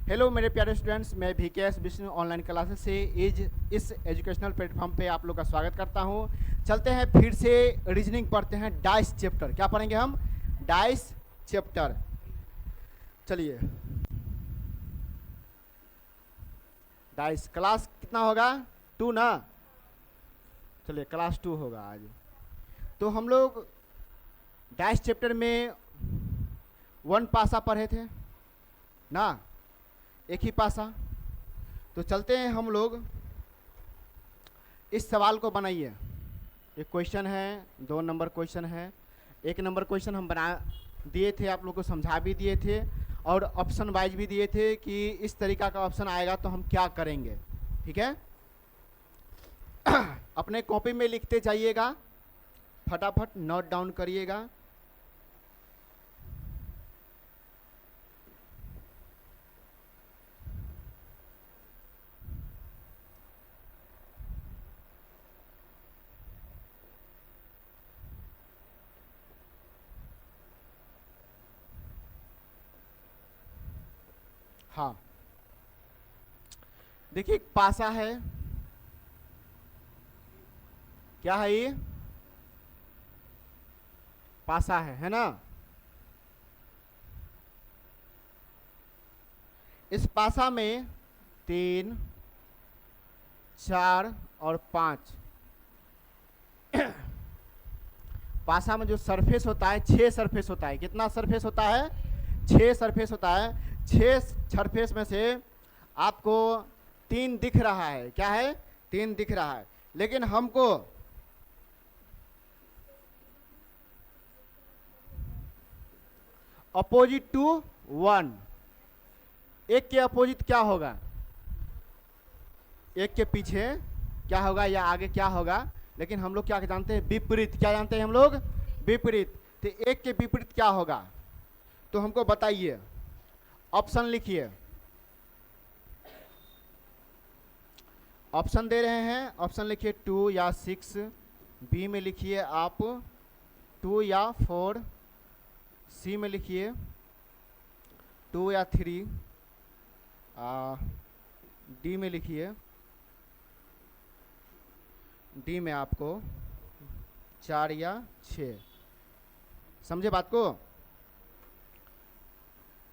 Hello मेरे प्यारे students, मैं VKS विष्णु ऑनलाइन क्लासेस से इस एजुकेशनल प्लेटफॉर्म पे आप लोग का स्वागत करता हूं। चलते हैं फिर से रीजनिंग पढ़ते हैं। डाइस चैप्टर क्या पढ़ेंगे हम? Dice chapter. चलिए, डाइस क्लास कितना होगा? 2 ना? चलिए क्लास 2 होगा आज। तो हम लोग डाइस चैप्टर में 1 पासा पढ़े थे ना, एक ही पासा। तो चलते हैं हम लोग, इस सवाल को बनाइए। एक क्वेश्चन है, 2 नंबर क्वेश्चन है। 1 नंबर क्वेश्चन हम बना दिए थे, आप लोग को समझा भी दिए थे और ऑप्शन वाइज भी दिए थे कि इस तरीका का ऑप्शन आएगा तो हम क्या करेंगे। ठीक है, अपने कॉपी में लिखते जाइएगा, फटाफट नोट डाउन करिएगा। हाँ, देखिए एक पासा है। क्या है ये? पासा है ना? इस पासा में 3, 4 और 5 पासा में जो सरफेस होता है 6 सरफेस होता है। कितना सरफेस होता है? 6 सरफेस होता है। 6 सरफेस में से आपको 3 दिख रहा है। क्या है? 3 दिख रहा है। लेकिन हमको अपोजिट टू 1, एक के अपोजिट क्या होगा? एक के पीछे क्या होगा या आगे क्या होगा? लेकिन हम लोग क्या जानते हैं? विपरीत। क्या जानते हैं हम लोग? विपरीत। तो एक के विपरीत क्या होगा? तो हमको बताइए, ऑप्शन लिखिए। ऑप्शन दे रहे हैं, ऑप्शन लिखिए 2 या 6। बी में लिखिए आप 2 या 4। सी में लिखिए 2 या 3। डी में लिखिए, डी में आपको 4 या 6। समझे बात को?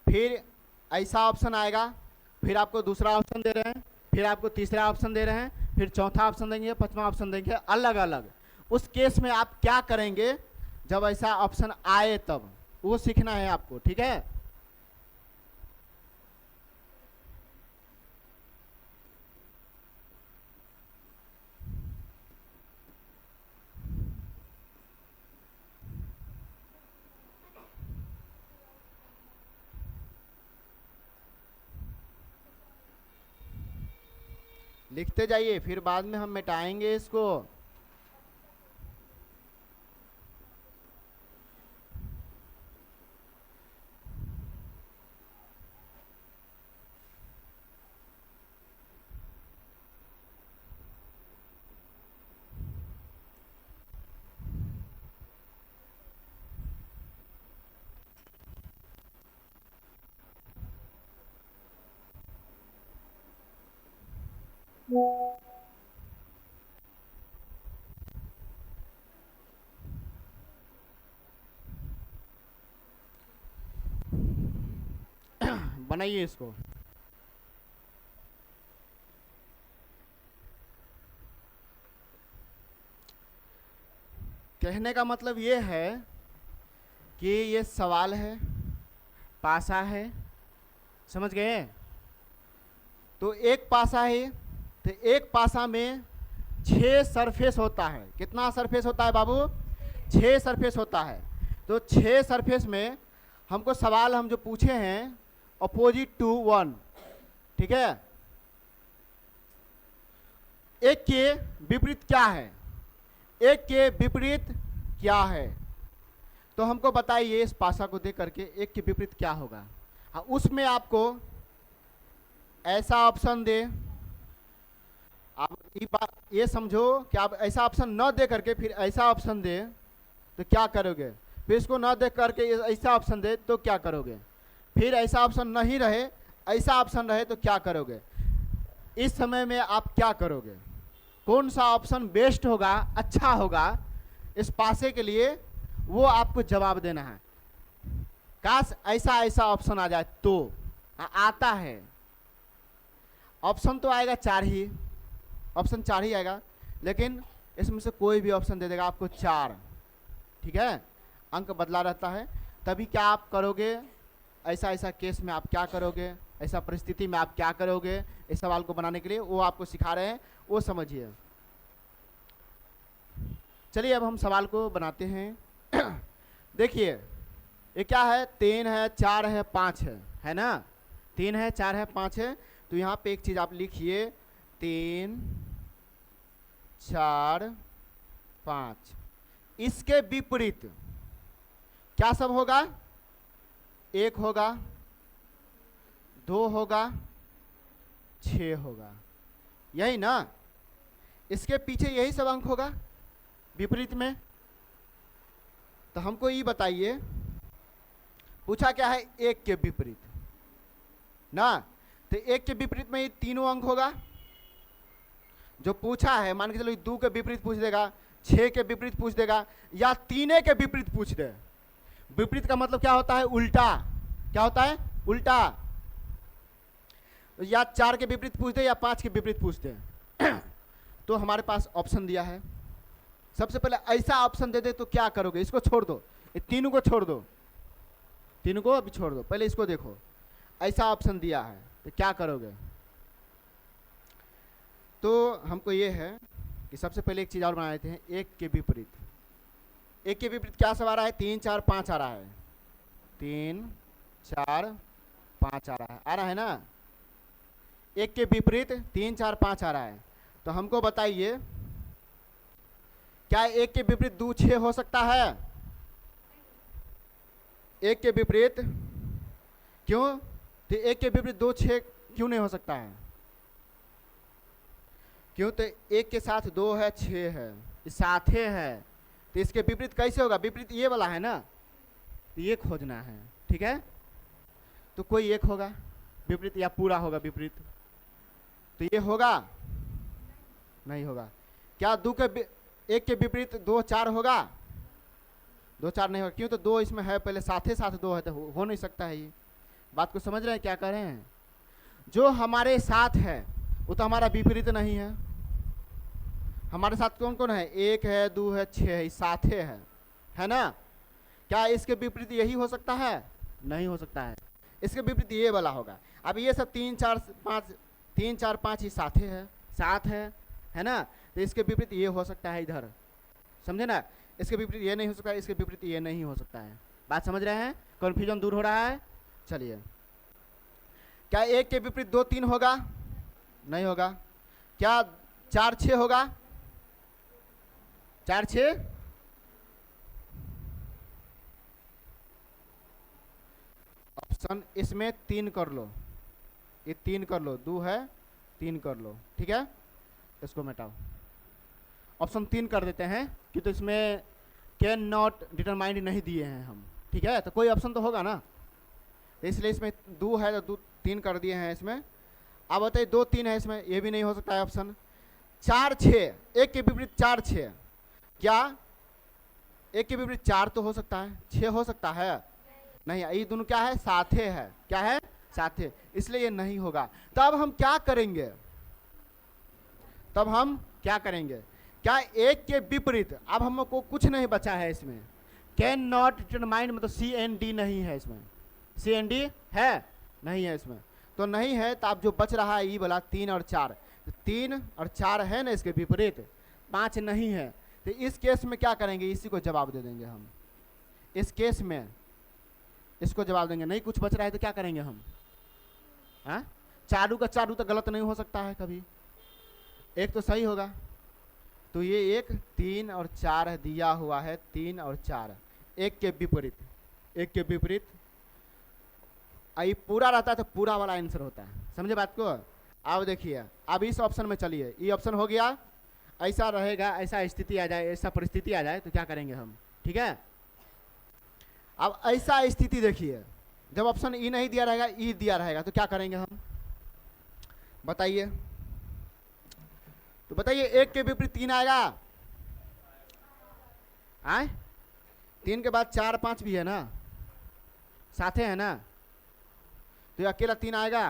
फिर ऐसा ऑप्शन आएगा, फिर आपको दूसरा ऑप्शन दे रहे हैं, फिर आपको तीसरा ऑप्शन दे रहे हैं, फिर चौथा ऑप्शन देंगे, 5वां ऑप्शन देंगे, अलग अलग। उस केस में आप क्या करेंगे जब ऐसा ऑप्शन आए? तब वो सीखना है आपको। ठीक है, लिखते जाइए, फिर बाद में हम मिटाएंगे इसको। बनाइए इसको। कहने का मतलब ये है कि ये सवाल है, पासा है। समझ गए? तो एक पासा है, तो एक पासा में 6 सरफेस होता है। कितना सरफेस होता है बाबू? 6 सरफेस होता है। तो 6 सरफेस में हमको सवाल हम जो पूछे हैं अपोजिट टू 1। ठीक है, एक के विपरीत क्या है? एक के विपरीत क्या है? तो हमको बताइए इस पासा को देख करके एक के विपरीत क्या होगा। हाँ, उसमें आपको ऐसा ऑप्शन दे, आप ये समझो कि आप ऐसा ऑप्शन न दे करके फिर ऐसा ऑप्शन दे तो क्या करोगे? फिर इसको न देख करके ऐसा ऑप्शन दे तो क्या करोगे? फिर ऐसा ऑप्शन नहीं रहे, ऐसा ऑप्शन रहे तो क्या करोगे? इस समय में आप क्या करोगे? कौन सा ऑप्शन बेस्ट होगा, अच्छा होगा इस पासे के लिए, वो आपको जवाब देना है। काश ऐसा ऐसा ऑप्शन आ जाए तो आता है। ऑप्शन तो आएगा 4 ही, ऑप्शन 4 ही आएगा, लेकिन इसमें से कोई भी ऑप्शन दे देगा आपको 4, ठीक है, अंक बदला रहता है। तभी क्या आप करोगे, ऐसा ऐसा केस में आप क्या करोगे, ऐसा परिस्थिति में आप क्या करोगे, इस सवाल को बनाने के लिए वो आपको सिखा रहे हैं, वो समझिए। चलिए अब हम सवाल को बनाते हैं। देखिए ये क्या है, 3 है, 4 है, 5 है ना, 3 है, 4 है, 5 है। तो यहाँ पे एक चीज आप लिखिए, 3 4 5। इसके विपरीत क्या सब होगा? 1 होगा, 2 होगा, 6 होगा, यही ना? इसके पीछे यही सब अंक होगा विपरीत में। तो हमको ये बताइए, पूछा क्या है? 1 के विपरीत ना, तो 1 के विपरीत में ये तीनों अंक होगा जो पूछा है। मान के चलो 2 के विपरीत पूछ देगा, 6 के विपरीत पूछ देगा, या 3 के विपरीत पूछ दे। विपरीत का मतलब क्या होता है? उल्टा। क्या होता है? उल्टा। या 4 के विपरीत पूछ दे या 5 के विपरीत पूछ दे। तो हमारे पास ऑप्शन दिया है। सबसे पहले ऐसा ऑप्शन दे दे तो क्या करोगे? इसको छोड़ दो, ये तीनों को छोड़ दो, तीनों को अभी छोड़ दो, पहले इसको देखो। ऐसा ऑप्शन दिया है तो क्या करोगे? तो हमको ये है कि सबसे पहले एक चीज और बना लेते हैं, 1 के विपरीत। 1 के विपरीत क्या सब आ रहा है? 3 4 5 आ रहा है, 3 4 5 आ रहा है ना। 1 के विपरीत 3 4 5 आ रहा है। तो हमको बताइए, क्या 1 के विपरीत 2 6 हो सकता है? 1 के विपरीत क्यों? तो 1 के विपरीत 2 6 क्यों नहीं हो सकता है? क्यों? तो 1 के साथ 2 है, 6 है, ये साथे है, तो इसके विपरीत कैसे होगा? विपरीत ये वाला है ना, तो ये खोजना है, ठीक है। तो कोई एक होगा विपरीत या पूरा होगा विपरीत, तो ये होगा नहीं होगा। क्या 1 के विपरीत 2 4 होगा? 2 4 नहीं होगा, क्यों? तो 2 इसमें है, पहले साथे साथ 2 है, तो हो नहीं सकता है। ये बात को समझ रहे हैं क्या कह रहे हैं? जो हमारे साथ है वो तो हमारा विपरीत नहीं है। हमारे साथ कौन कौन है? 1 है, 2 है, 6 है, साथे है ना। क्या इसके विपरीत यही हो सकता है? नहीं हो सकता है, इसके विपरीत ये वाला होगा। अब ये सब 3 4 5 ही साथे है, साथ है ना। तो इसके विपरीत ये हो सकता है इधर, समझे ना। इसके विपरीत ये नहीं हो सकता है, इसके विपरीत ये नहीं हो सकता है। बात समझ रहे हैं? कन्फ्यूजन दूर हो रहा है। चलिए, क्या 1 के विपरीत 2 3 होगा? नहीं होगा। क्या 4 6 होगा? 4 6 ऑप्शन इसमें 3 कर लो, ये 3 कर लो, 2 है 3 कर लो, ठीक है। इसको मिटाओ, ऑप्शन 3 कर देते हैं कि तो इसमें कैन नॉट डिटरमाइंड नहीं दिए हैं हम, ठीक है। तो कोई ऑप्शन तो होगा ना, तो इसलिए इसमें 2 है तो 3 कर दिए हैं इसमें। अब बताइए 2 3 है इसमें, ये भी नहीं हो सकता है ऑप्शन। 4 6, 1 के विपरीत 4 6, क्या 1 के विपरीत 4 तो हो सकता है, 6 हो सकता है? नहीं, ये दोनों क्या है? साथे है। क्या है? साथे, इसलिए ये नहीं होगा। तब हम क्या करेंगे? क्या 1 के विपरीत, अब हमको कुछ नहीं बचा है इसमें। कैन नॉट डिटरमाइन मतलब CND नहीं है इसमें, CND है नहीं है इसमें, तो नहीं है। तो अब जो बच रहा है ये वाला 3 और 4, 3 और 4 है ना इसके विपरीत, 5 नहीं है। तो इस केस में क्या करेंगे? इसी को जवाब दे देंगे हम। इस केस में इसको जवाब देंगे। नहीं कुछ बच रहा है तो क्या करेंगे हम? हाँ, चारू का चारू तो गलत नहीं हो सकता है कभी, एक तो सही होगा। तो ये 1 3 और 4 दिया हुआ है, 3 और 4 1 के विपरीत, 1 के विपरीत। ये पूरा रहता है तो पूरा वाला आंसर होता है, समझे बात को। अब देखिए, अब इस ऑप्शन में चलिए, ये ऑप्शन हो गया। ऐसा रहेगा, ऐसा स्थिति आ जाए, ऐसा परिस्थिति आ जाए तो क्या करेंगे हम, ठीक है। अब ऐसा स्थिति देखिए, जब ऑप्शन ई नहीं दिया रहेगा, ई दिया रहेगा, तो क्या करेंगे हम, बताइए। तो बताइए, एक के विपरीत 3 आएगा, आए 3 के बाद 4 5 भी है ना, साथे है ना, तो ये अकेला 3 आएगा,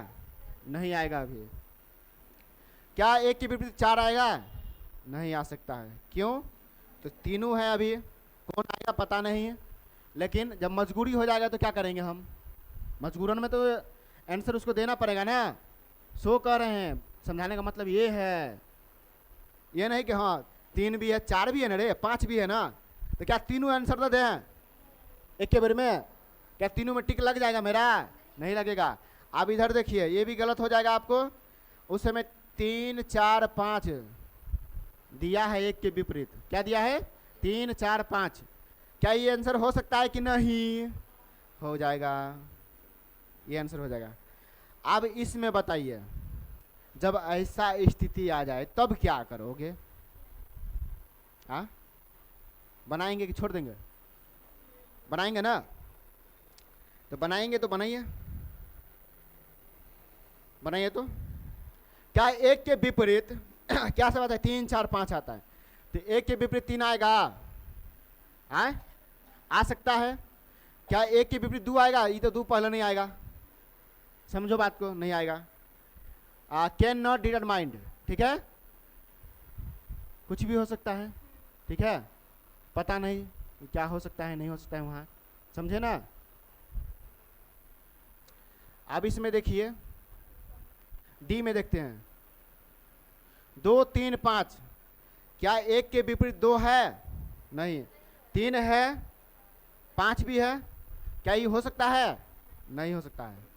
नहीं आएगा। अभी क्या एक के विपरीत 4 आएगा, नहीं आ सकता है। क्यों, तो तीनों है, अभी कौन आएगा पता नहीं है। लेकिन जब मजबूरी हो जाएगा तो क्या करेंगे हम, मजबूरन में तो आंसर उसको देना पड़ेगा ना। सो कह रहे हैं, समझाने का मतलब ये है, ये नहीं कि हाँ 3 भी है 4 भी है ना रे, 5 भी है ना, तो क्या तीनों आंसर तो दें एक के बारे में, क्या तीनों में टिक लग जाएगा मेरा, नहीं लगेगा। अब इधर देखिए, ये भी गलत हो जाएगा आपको। उस समय 3 4 5 दिया है एक के विपरीत, क्या दिया है 3 4 5, क्या ये आंसर हो सकता है कि नहीं, हो जाएगा, ये आंसर हो जाएगा। अब इसमें बताइए, जब ऐसा स्थिति आ जाए तब क्या करोगे, हाँ बनाएंगे कि छोड़ देंगे, बनाएंगे ना, तो बनाएंगे तो बनाइए, बनाइए। तो क्या एक के विपरीत क्या सब आता है, 3 4 5 आता है, तो एक के विपरीत 3 आएगा, आ सकता है। क्या एक के विपरीत 2 आएगा, ये तो 2 पहले नहीं आएगा, समझो बात को, नहीं आएगा। कैन नॉट डिटरमाइंड, ठीक है, कुछ भी हो सकता है, ठीक है, पता नहीं क्या हो सकता है, नहीं हो सकता है वहां, समझे ना। अब इसमें देखिए, डी में देखते हैं, 2 3 5, क्या एक के विपरीत 2 है, नहीं, 3 है 5 भी है, क्या ये हो सकता है, नहीं हो सकता है।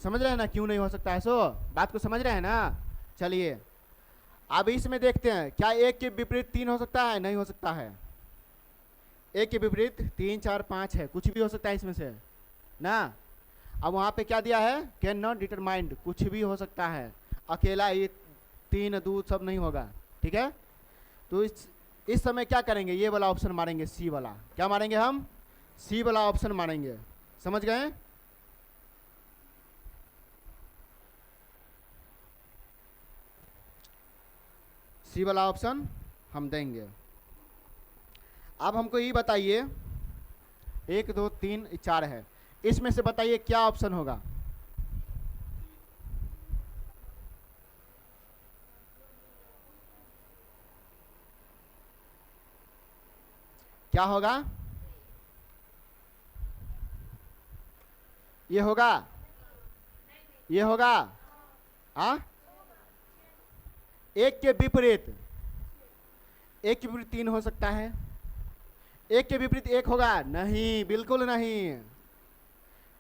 समझ रहे हैं ना क्यों नहीं हो सकता है, सो बात को समझ रहे हैं ना। चलिए अब इसमें देखते हैं, क्या एक के विपरीत 3 हो सकता है, नहीं हो सकता है। एक के विपरीत 3 4 5 है, कुछ भी हो सकता है इसमें से ना। अब वहां पे क्या दिया है, कैन नॉट डिटरमाइंड, कुछ भी हो सकता है, अकेला ये 3 2 सब नहीं होगा, ठीक है। तो इस समय क्या करेंगे, ये वाला ऑप्शन मारेंगे, सी वाला, क्या मारेंगे हम, सी वाला ऑप्शन मारेंगे, समझ गए। सी वाला ऑप्शन हम देंगे। अब हमको ये बताइए, 1 2 3 4 है, इसमें से बताइए क्या ऑप्शन होगा, क्या होगा, ये होगा, ये होगा, एक के विपरीत, एक के विपरीत 3 हो सकता है, एक के विपरीत 1 होगा, नहीं बिल्कुल नहीं।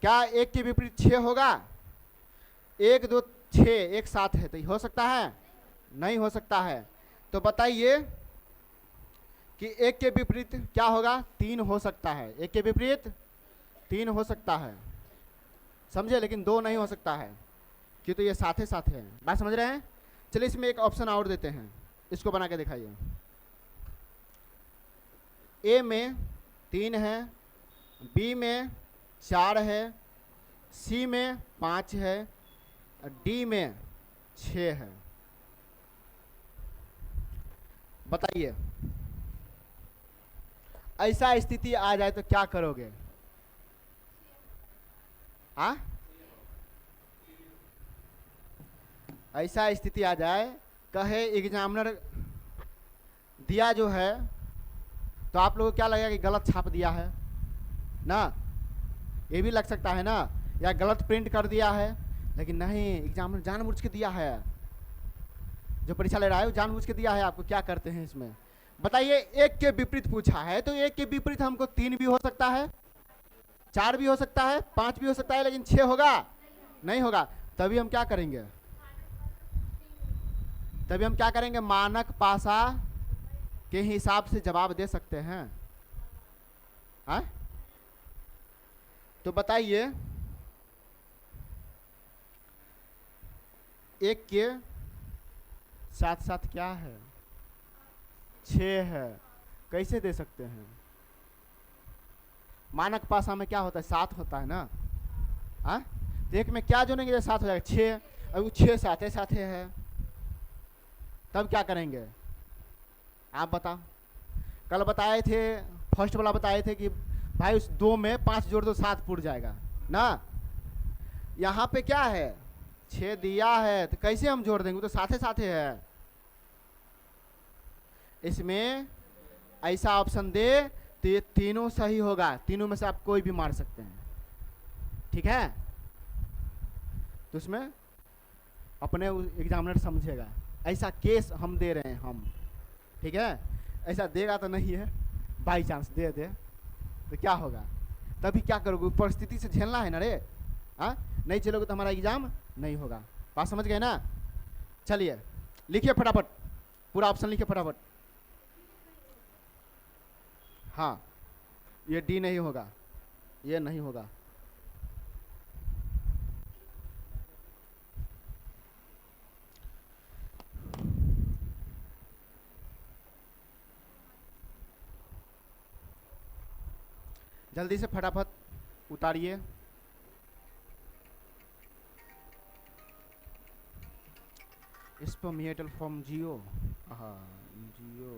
क्या एक के विपरीत 6 होगा, 1 2 6 एक साथ है, तो हो सकता है, नहीं हो सकता है। तो बताइए कि एक के विपरीत क्या होगा, 3 हो सकता है, एक के विपरीत 3 हो सकता है, समझे, लेकिन 2 नहीं हो सकता है, कि तो ये साथे साथ है, बात समझ रहे हैं। चलिए इसमें एक ऑप्शन और देते हैं, इसको बना के दिखाइए। ए में 3 है, बी में 4 है, सी में 5 है, डी में 6 है। बताइए ऐसा स्थिति आ जाए तो क्या करोगे, ऐसा स्थिति आ जाए, कहे एग्जामिनर दिया जो है, तो आप लोगों को क्या लगेगा कि गलत छाप दिया है ना, ये भी लग सकता है ना, या गलत प्रिंट कर दिया है। लेकिन नहीं, एग्जामिनर जानबूझ के दिया है, जो परीक्षा ले रहा है वो जानबूझ के दिया है आपको। क्या करते हैं इसमें, बताइए, एक के विपरीत पूछा है, तो एक के विपरीत हमको 3 भी हो सकता है, 4 भी हो सकता है, 5 भी हो सकता है, लेकिन 6 होगा, नहीं होगा। तभी हम क्या करेंगे, तभी हम क्या करेंगे, मानक पासा के हिसाब से जवाब दे सकते हैं, तो बताइए, एक के साथ साथ क्या है, 6 है, कैसे दे सकते हैं। मानक पासा में क्या होता है, 7 होता है ना, हाँ, तो एक में क्या जोड़ेंगे जैसे 7 हो जाएगा 6, अब 6 साथे साथे है, तब क्या करेंगे आप बताओ। कल बताए थे, फर्स्ट वाला बताए थे कि भाई उस 2 में 5 जोड़ दो 7 पुर जाएगा ना। यहाँ पे क्या है, 6 दिया है तो कैसे हम जोड़ देंगे, वो तो साथे साथे है। इसमें ऐसा ऑप्शन दे तो ये तीनों सही होगा, तीनों में से आप कोई भी मार सकते हैं, ठीक है। तो उसमें अपने एग्जामिनर समझेगा, ऐसा केस हम दे रहे हैं हम, ठीक है। ऐसा देगा तो नहीं है, बाई चांस दे दे तो क्या होगा, तभी क्या करोगे, परिस्थिति से झेलना है ना रे। हाँ, नहीं चलोगे तो हमारा एग्जाम नहीं होगा। बात समझ गए ना। चलिए लिखिए फटाफट, पूरा ऑप्शन लिखिए फटाफट। हाँ, ये डी नहीं होगा, ये नहीं होगा। जल्दी से फटाफट उतारिए। स्पर्मिएटल फ्रॉम जियो, हाँ जियो।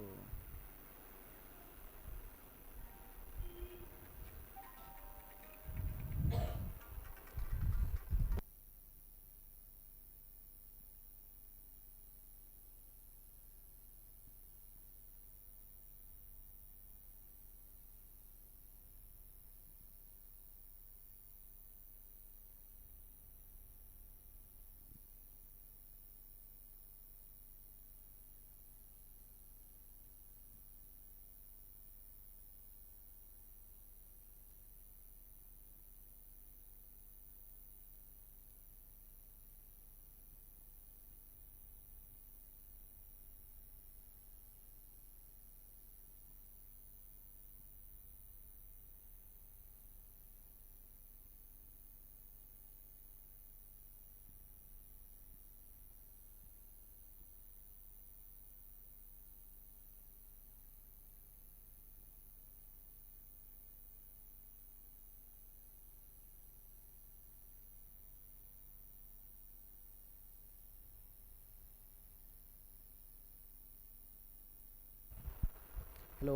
हेलो,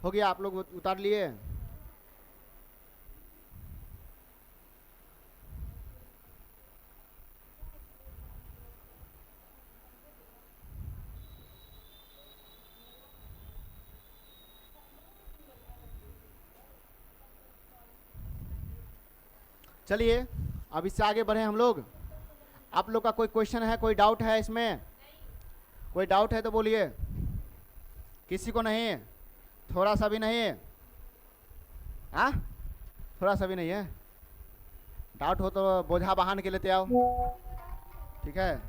हो गया, आप लोग उतार लिए। चलिए अब इससे आगे बढ़े हम लोग। आप लोग का कोई क्वेश्चन है, कोई डाउट है इसमें, कोई डाउट है तो बोलिए। किसी को नहीं, थोड़ा सा भी नहीं, हाँ थोड़ा सा भी नहीं है। डाउट हो तो बोझा वाहन के लेते आओ, ठीक है।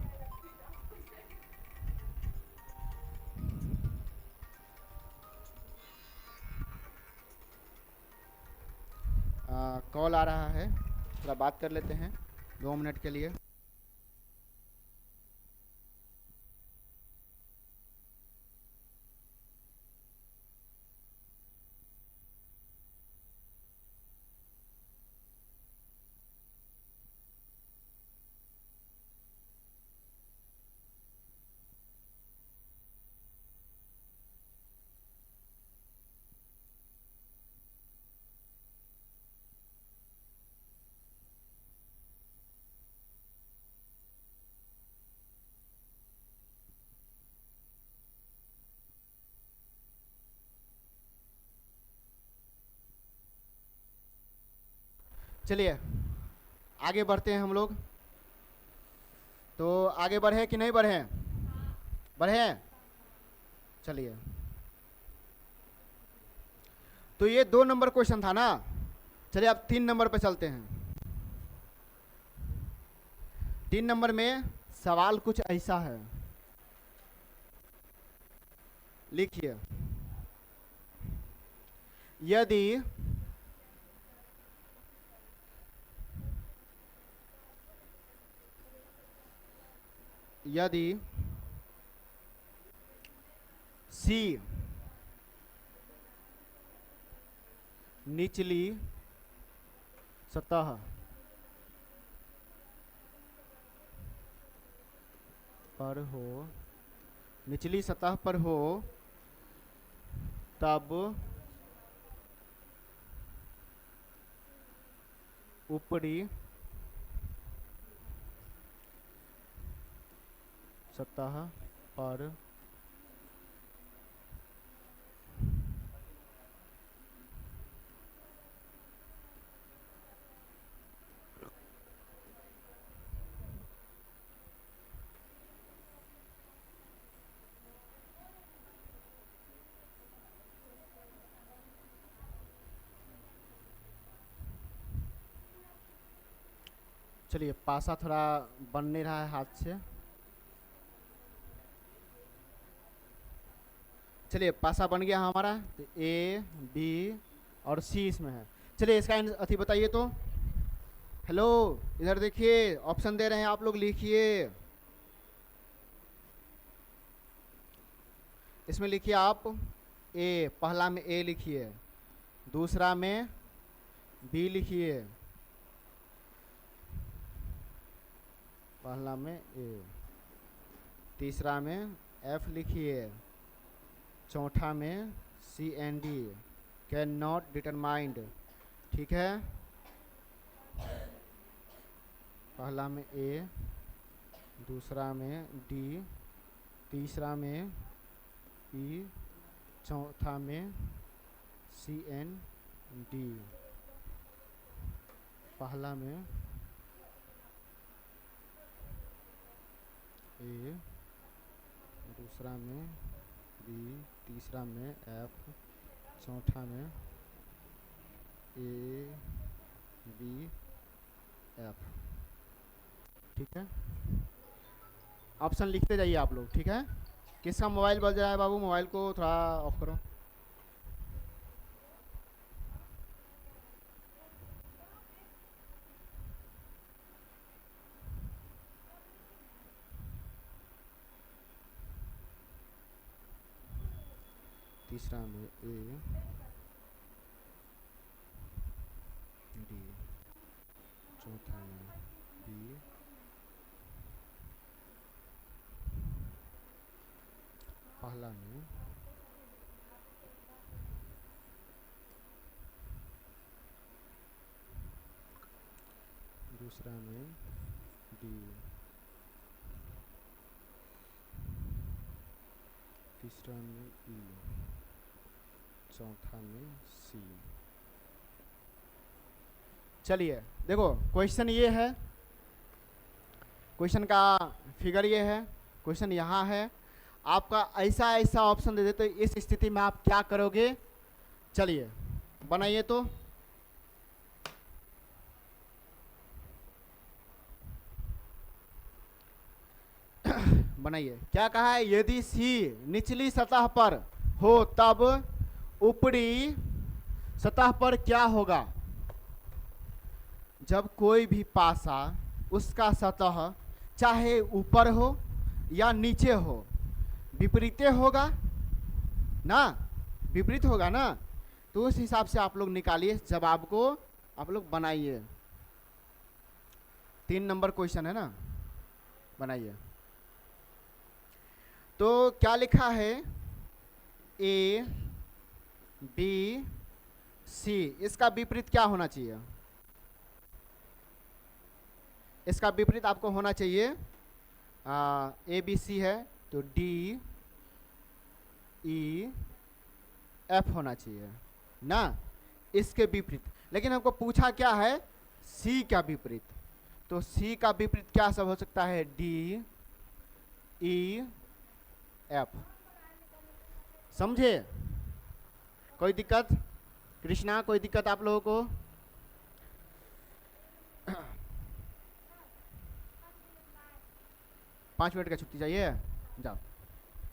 कॉल आ रहा है, थोड़ा बात कर लेते हैं 2 मिनट के लिए। चलिए आगे बढ़ते हैं हम लोग। तो आगे बढ़े कि नहीं बढ़े, बढ़े। चलिए, तो ये 2 नंबर क्वेश्चन था ना। चलिए अब 3 नंबर पे चलते हैं। 3 नंबर में सवाल कुछ ऐसा है, लिखिए। यदि यदि सी निचली सतह पर हो, निचली सतह पर हो, तब ऊपरी सतह पर चलिए पासा थोड़ा बन नहीं रहा है हाथ से। चलिए पासा बन गया हमारा, तो ए बी और सी इसमें है। चलिए इसका अथी बताइए तो। हेलो, इधर देखिए, ऑप्शन दे रहे हैं, आप लोग लिखिए। इसमें लिखिए आप ए, पहला में ए लिखिए, दूसरा में बी लिखिए, पहला में ए, तीसरा में एफ लिखिए, चौथा में C and D, can not determined. ठीक है, पहला में ए, दूसरा में डी, तीसरा में ई, चौथा में सी एन डी, पहला में ए, दूसरा में बी, तीसरा में एफ, चौथा में ए बी एफ। ठीक है, ऑप्शन लिखते जाइए आप लोग। ठीक है, किसका मोबाइल बज रहा है बाबू? मोबाइल को थोड़ा ऑफ करो। तीसरा में ए डी, चौथा में बी, पहला में दूसरा में डी, तीसरा में ई, चौथा में सी। चलिए देखो, क्वेश्चन ये है, क्वेश्चन का फिगर ये है, क्वेश्चन यहाँ है। आपका ऐसा ऐसा ऑप्शन दे देते, इस स्थिति में आप क्या करोगे? चलिए बनाइए तो। बनाइए, क्या कहा है? यदि सी निचली सतह पर हो तब ऊपरी सतह पर क्या होगा? जब कोई भी पासा, उसका सतह चाहे ऊपर हो या नीचे हो, विपरीत होगा ना, विपरीत होगा ना। तो उस हिसाब से आप लोग निकालिए जवाब को, आप लोग बनाइए। 3 नंबर क्वेश्चन है ना, बनाइए। तो क्या लिखा है? ए बी सी, इसका विपरीत क्या होना चाहिए? इसका विपरीत आपको होना चाहिए, ए बी सी है तो डी ई एफ होना चाहिए ना, इसके विपरीत। लेकिन हमको पूछा क्या है? सी का विपरीत। तो सी का विपरीत क्या सब हो सकता है? D E F. समझे? कोई दिक्कत? कृष्णा, कोई दिक्कत आप लोगों को? पाँच मिनट का छुट्टी चाहिए, जाओ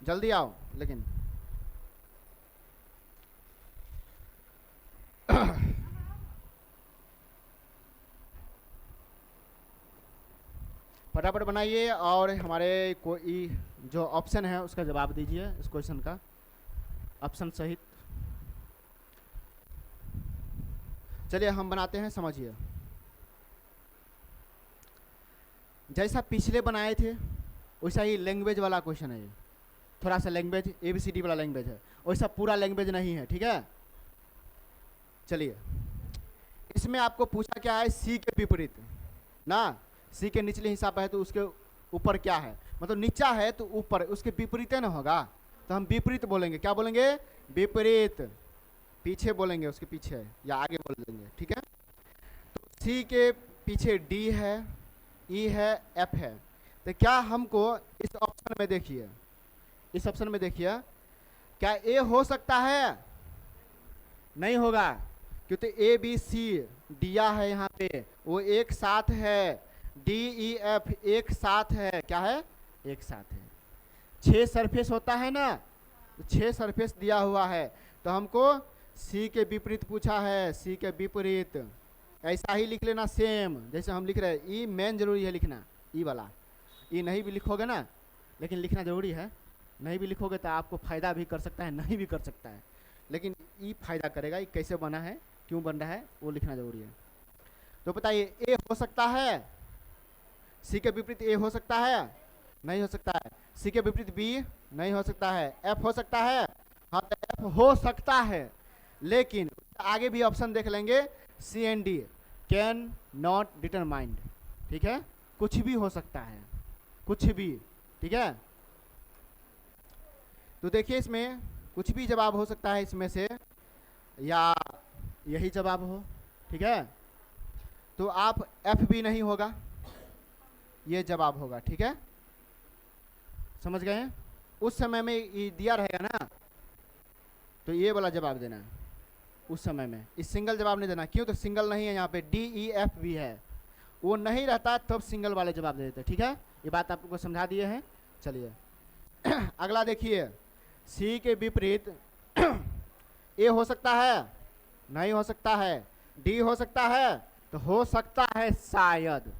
जल्दी आओ। लेकिन फटाफट बनाइए और हमारे कोई जो ऑप्शन है उसका जवाब दीजिए, इस क्वेश्चन का ऑप्शन सहित। चलिए हम बनाते हैं, समझिए। जैसा पिछले बनाए थे वैसा ही लैंग्वेज वाला क्वेश्चन है ये, थोड़ा सा लैंग्वेज ABCD वाला लैंग्वेज है, वैसा पूरा लैंग्वेज नहीं है, ठीक है। चलिए, इसमें आपको पूछा क्या है, सी के विपरीत ना, सी के निचले हिस्सा पे है तो उसके ऊपर क्या है, मतलब नीचा है तो ऊपर, उसके विपरीत ना होगा, तो हम विपरीत बोलेंगे, क्या बोलेंगे, विपरीत, पीछे बोलेंगे, उसके पीछे या आगे बोल देंगे, ठीक है। तो सी के पीछे डी है, ई है, एफ है, तो क्या हमको इस ऑप्शन में देखिए, इस ऑप्शन में देखिए, क्या ए हो सकता है, नहीं होगा, क्योंकि ABC दिया है यहाँ पे, वो एक साथ है, DEF एक साथ है, क्या है, एक साथ है। 6 सरफेस होता है ना, 6 सरफेस दिया हुआ है, तो हमको सी के विपरीत पूछा है, सी के विपरीत, ऐसा ही लिख लेना सेम जैसे हम लिख रहे हैं। ई मेन जरूरी है लिखना, ई वाला, ई नहीं भी लिखोगे ना, लेकिन लिखना जरूरी है, नहीं भी लिखोगे तो आपको फायदा भी कर सकता है, नहीं भी कर सकता है, लेकिन ई फायदा करेगा। ई कैसे बना है, क्यों बन रहा है, वो लिखना जरूरी है। तो बताइए, ए हो सकता है, सी के विपरीत ए हो सकता है, नहीं हो सकता है। सी के विपरीत बी नहीं हो सकता है। एफ हो सकता है, हाँ तो एफ हो सकता है, लेकिन आगे भी ऑप्शन देख लेंगे, C and D can not determined, ठीक है, कुछ भी हो सकता है, कुछ भी, ठीक है। तो देखिए, इसमें कुछ भी जवाब हो सकता है इसमें से, या यही जवाब हो, ठीक है। तो आप एफ भी नहीं होगा, ये जवाब होगा, ठीक है, समझ गए हैं। उस समय में ये दिया रहेगा ना, तो ये वाला जवाब देना है उस समय में, इस सिंगल जवाब नहीं देना, क्यों, तो सिंगल नहीं है यहाँ पे, DEF भी है, वो नहीं रहता तब सिंगल वाले जवाब दे देते, ठीक है। ये बात आपको समझा दिए हैं। चलिए अगला देखिए, सी के विपरीत ए हो सकता है, नहीं हो सकता है, डी हो सकता है, तो हो सकता है शायद,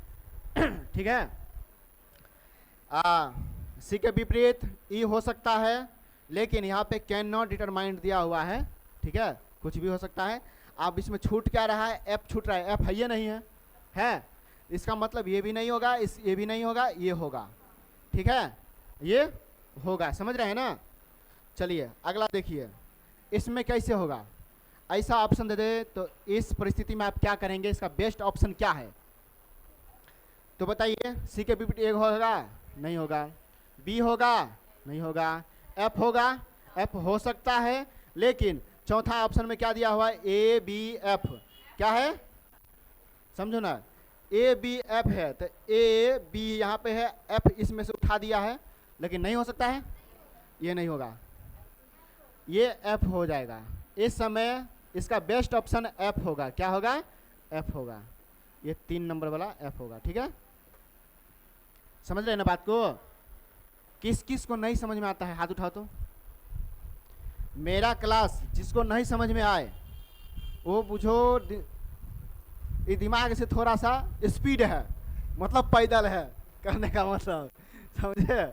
ठीक है। सी के विपरीत ई हो सकता है, लेकिन यहाँ पे कैन नॉट डिटरमाइंड दिया हुआ है, ठीक है, कुछ भी हो सकता है। अब इसमें छूट क्या रहा है, एफ छूट रहा है, एफ है ये नहीं है, इसका मतलब ये भी नहीं होगा, ये भी नहीं होगा, ये होगा, ठीक है, ये होगा, समझ रहे हैं ना। चलिए अगला देखिए, इसमें कैसे होगा, ऐसा ऑप्शन दे दे तो इस परिस्थिति में आप क्या करेंगे, इसका बेस्ट ऑप्शन क्या है, तो बताइए। सी के विपरीत ए होगा, नहीं होगा, बी होगा, नहीं होगा, एफ होगा, एफ हो सकता है, लेकिन चौथा ऑप्शन में क्या दिया हुआ है, ABF, क्या है, समझो ना, ABF है, तो AB यहाँ पे है, F इसमें से उठा दिया है, लेकिन नहीं हो सकता है, ये नहीं होगा, ये F हो जाएगा। इस समय इसका बेस्ट ऑप्शन F होगा, क्या होगा, F होगा, ये 3 नंबर वाला F होगा, ठीक है, समझ रहे हैं ना बात को। किस किस को नहीं समझ में आता है, हाथ उठाओ तो। मेरा क्लास जिसको नहीं समझ में आए वो बुझो ये दिमाग से थोड़ा सा स्पीड है, मतलब पैदल है करने का मतलब, समझे।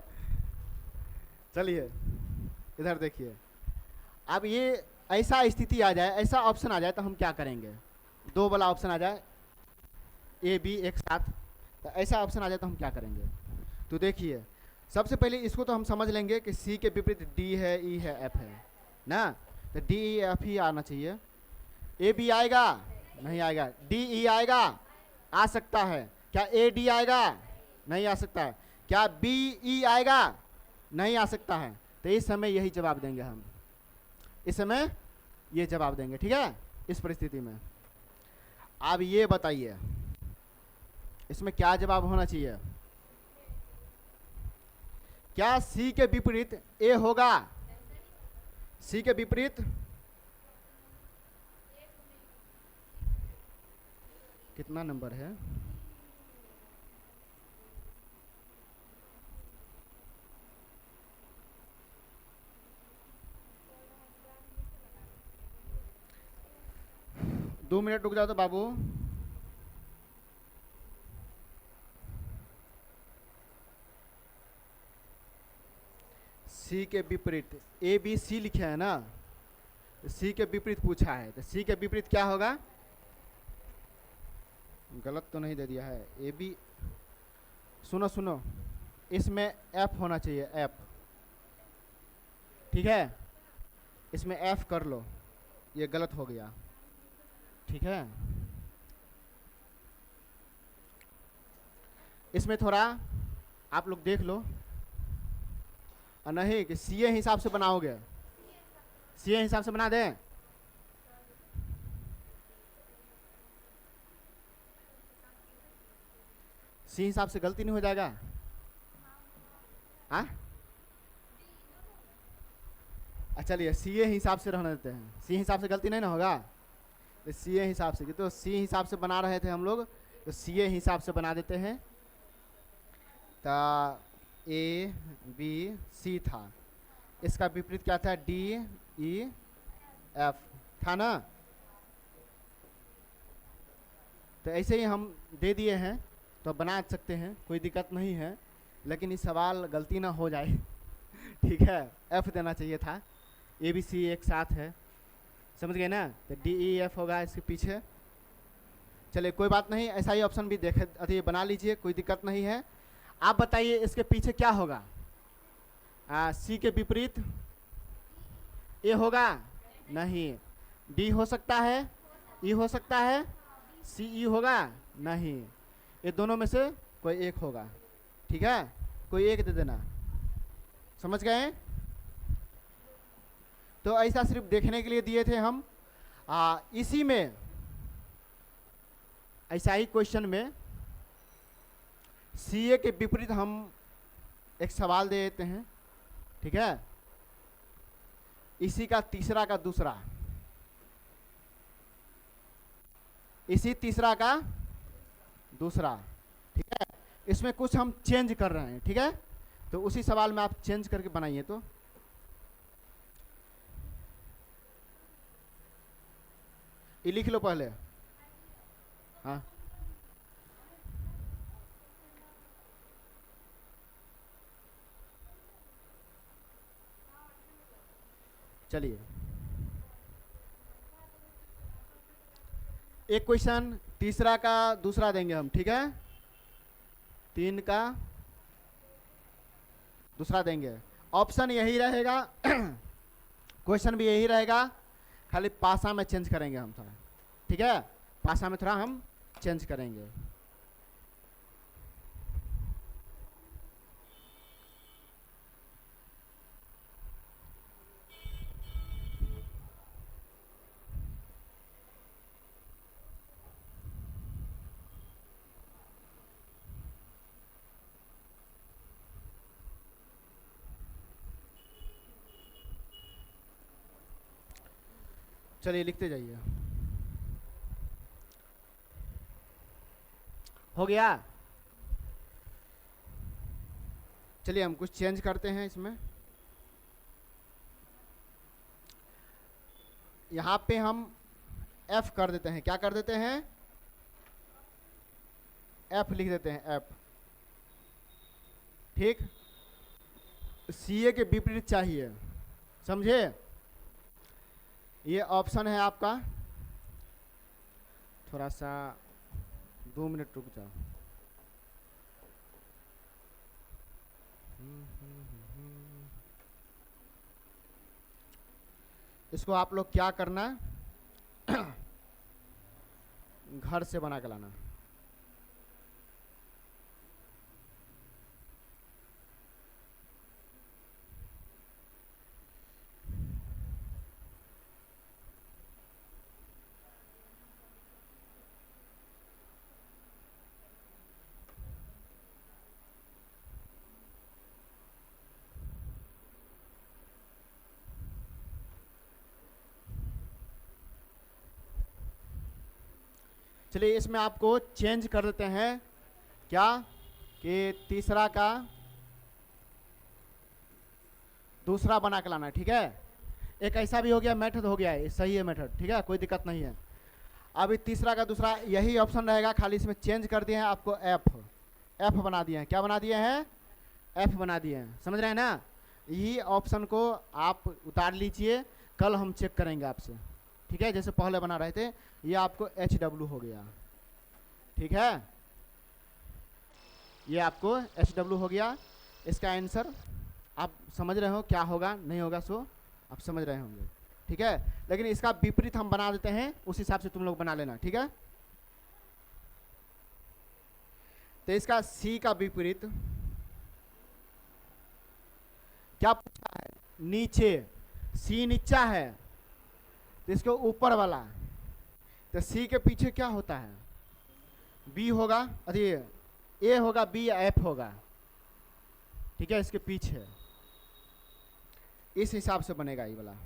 चलिए इधर देखिए, अब ये ऐसा स्थिति आ जाए, ऐसा ऑप्शन आ जाए तो हम क्या करेंगे, 2 वाला ऑप्शन आ जाए, AB एक साथ, तो ऐसा ऑप्शन आ जाए तो हम क्या करेंगे। तो देखिए, सबसे पहले इसको तो हम समझ लेंगे कि सी के विपरीत डी है, ई है, एफ है ना, तो DEF ही आना चाहिए। AB आएगा, नहीं आएगा, DE आएगा, आ सकता है, क्या AD आएगा, नहीं आ सकता है, क्या BE आएगा, नहीं आ सकता है, तो इस समय यही जवाब देंगे हम, इस समय ये जवाब देंगे, ठीक है, इस परिस्थिति में। अब ये बताइए इसमें क्या जवाब होना चाहिए, क्या सी के विपरीत ए होगा, सी के विपरीत कितना नंबर है, दो मिनट रुक जाओ तो बाबू। सी के विपरीत ABC लिखे है ना, सी के विपरीत पूछा है, तो सी के विपरीत क्या होगा, गलत तो नहीं दे दिया है, AB, सुनो सुनो, इसमें एफ होना चाहिए, एफ। ठीक है, इसमें एफ कर लो, ये गलत हो गया। ठीक है, इसमें थोड़ा आप लोग देख लो, और नहीं कि सीए हिसाब से बनाओगे, सीए हिसाब से बना दें। सी हिसाब से गलती नहीं हो जाएगा? हाँ, चलिए सीए हिसाब से रहने देते हैं, सी हिसाब से गलती नहीं ना होगा, तो सीए हिसाब से, तो सी हिसाब से बना रहे थे हम लोग, तो सीए हिसाब से बना देते हैं। तो ए बी सी था, इसका विपरीत क्या था? डी ई एफ था ना। तो ऐसे ही हम दे दिए हैं, तो बना सकते हैं, कोई दिक्कत नहीं है, लेकिन इस सवाल गलती ना हो जाए। ठीक है, एफ देना चाहिए था, ए बी सी एक साथ है, समझ गए ना। तो डी ई एफ होगा इसके पीछे। चलिए कोई बात नहीं, ऐसा ही ऑप्शन भी देखे, अभी बना लीजिए, कोई दिक्कत नहीं है। आप बताइए इसके पीछे क्या होगा? सी के विपरीत ए होगा? नहीं। डी हो सकता है, ई हो सकता है, सी ई होगा? नहीं, ये दोनों में से कोई एक होगा। ठीक है, कोई एक दे देना, समझ गए? तो ऐसा सिर्फ देखने के लिए दिए थे हम। इसी में ऐसा ही क्वेश्चन में सीए के विपरीत हम एक सवाल दे देते हैं। ठीक है, इसी का तीसरा का दूसरा, इसी तीसरा का दूसरा। ठीक है, इसमें कुछ हम चेंज कर रहे हैं। ठीक है, तो उसी सवाल में आप चेंज करके बनाइए। तो ये लिख लो पहले। हाँ, चलिए एक क्वेश्चन तीसरा का दूसरा देंगे हम। ठीक है, 3 का दूसरा देंगे, ऑप्शन यही रहेगा, क्वेश्चन भी यही रहेगा, खाली पासा में चेंज करेंगे हम थोड़ा। ठीक है, पासा में थोड़ा हम चेंज करेंगे। चलिए लिखते जाइए। हो गया? चलिए हम कुछ चेंज करते हैं इसमें। यहाँ पे हम एफ कर देते हैं, क्या कर देते हैं? एफ लिख देते हैं, एफ। ठीक, सीए के विपरीत चाहिए, समझे? ये ऑप्शन है आपका, थोड़ा सा 2 मिनट रुक जाओ। इसको आप लोग क्या करना, घर से बना के लाना। चलिए इसमें आपको चेंज कर देते हैं, क्या कि तीसरा का दूसरा बना के लाना है। ठीक है, एक ऐसा भी हो गया, मेथड हो गया है, सही है मेथड। ठीक है, कोई दिक्कत नहीं है। अभी तीसरा का दूसरा यही ऑप्शन रहेगा, खाली इसमें चेंज कर दिए हैं आपको, एफ बना दिए हैं। क्या बना दिए हैं? एफ बना दिए हैं, समझ रहे हैं ना? यही ऑप्शन को आप उतार लीजिए, कल हम चेक करेंगे आपसे। ठीक है, जैसे पहले बना रहे थे, ये आपको HW हो गया। ठीक है, ये आपको HW हो गया। इसका आंसर आप समझ रहे हो क्या होगा नहीं होगा, सो आप समझ रहे होंगे, ठीक है। लेकिन इसका विपरीत हम बना देते हैं, उस हिसाब से तुम लोग बना लेना, ठीक है। तो इसका सी का विपरीत क्या पूछा है, नीचे, सी नीचा है तो इसके ऊपर वाला, तो सी के पीछे क्या होता है, बी होगा, अरे ए होगा, बी या एफ होगा, ठीक है, इसके पीछे, इस हिसाब से बनेगा ये वाला।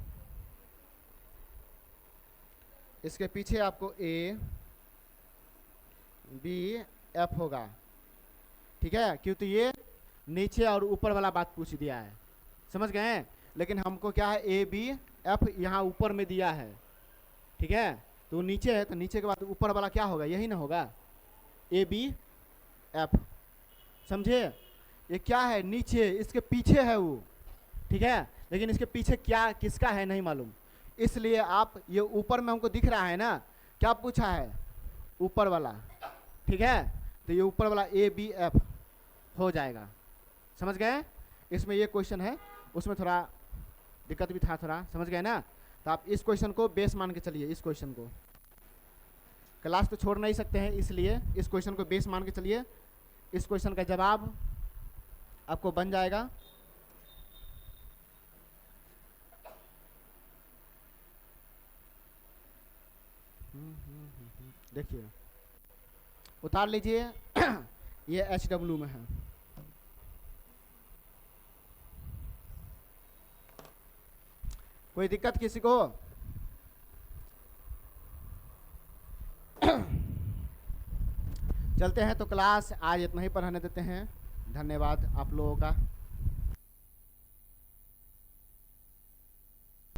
इसके पीछे आपको ए बी एफ होगा, ठीक है, क्योंकि ये नीचे और ऊपर वाला बात पूछ दिया है, समझ गए हैं। लेकिन हमको क्या है, ए बी एफ यहाँ ऊपर में दिया है, ठीक है, तो नीचे है, तो नीचे के बाद ऊपर वाला क्या होगा, यही ना होगा, ए बी एफ, समझे। ये क्या है, नीचे, इसके पीछे है वो, ठीक है, लेकिन इसके पीछे क्या किसका है नहीं मालूम, इसलिए आप ये ऊपर में हमको दिख रहा है ना, क्या पूछा है, ऊपर वाला, ठीक है, तो ये ऊपर वाला ए बी एफ हो जाएगा, समझ गए। इसमें ये क्वेश्चन है, उसमें थोड़ा दिक्कत भी था, थोड़ा समझ गए ना। तो आप इस क्वेश्चन को बेस मान के चलिए, इस क्वेश्चन को क्लास तो छोड़ नहीं सकते हैं, इसलिए इस क्वेश्चन को बेस मान के चलिए। इस क्वेश्चन का जवाब आपको बन जाएगा देखिए, उतार लीजिए ये HW में है, कोई दिक्कत किसी को। चलते हैं, तो क्लास आज इतना ही पढ़ाने देते हैं। धन्यवाद आप लोगों का।